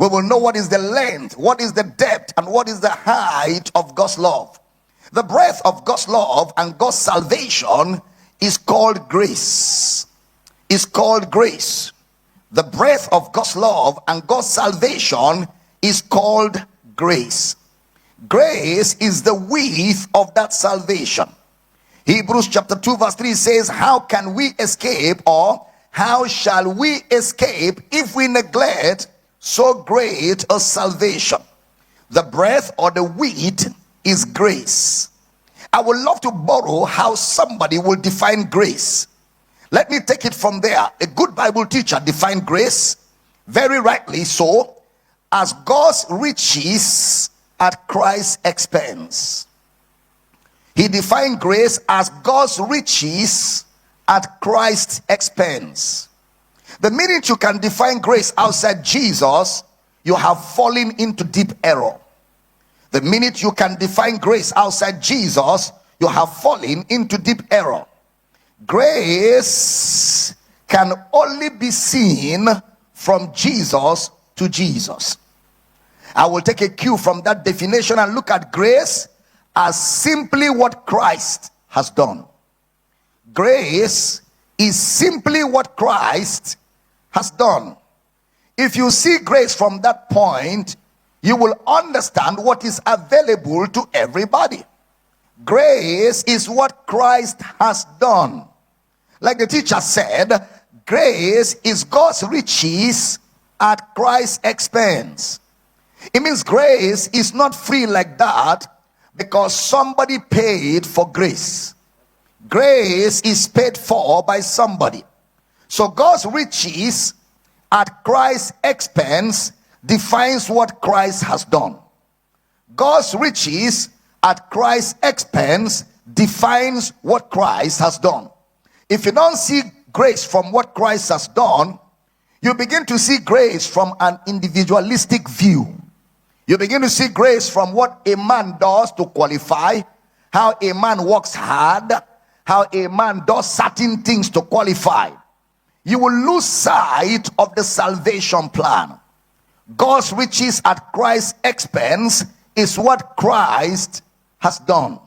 We will know what is the length, what is the depth, and what is the height of God's love. The breadth of God's love and God's salvation is called grace. Is called grace. The breadth of God's love and God's salvation is called grace. Grace is the width of that salvation. Hebrews chapter 2 verse 3 says, how can we escape, or how shall we escape if we neglect so great a salvation? The breadth or the width is grace. I would love to borrow how somebody will define grace. Let me take it from there. A good Bible teacher defined grace, very rightly so, as God's riches at Christ's expense. He defined grace as God's riches at Christ's expense. The minute you can define grace outside Jesus, you have fallen into deep error. The minute you can define grace outside Jesus, you have fallen into deep error. Grace can only be seen from Jesus to Jesus. I will take a cue from that definition and look at grace as simply what Christ has done. Grace is simply what Christ has done. If you see grace from that point, you will understand what is available to everybody. Grace is what Christ has done. Like the teacher said, grace is God's riches at Christ's expense. It means grace is not free like that because somebody paid for grace. Grace is paid for by somebody. So God's riches at Christ's expense defines what Christ has done. God's riches at Christ's expense defines what Christ has done. If you don't see grace from what Christ has done, you begin to see grace from an individualistic view. You begin to see grace from what a man does to qualify, how a man works hard, how a man does certain things to qualify. You will lose sight of the salvation plan. God's riches at Christ's expense is what Christ has done.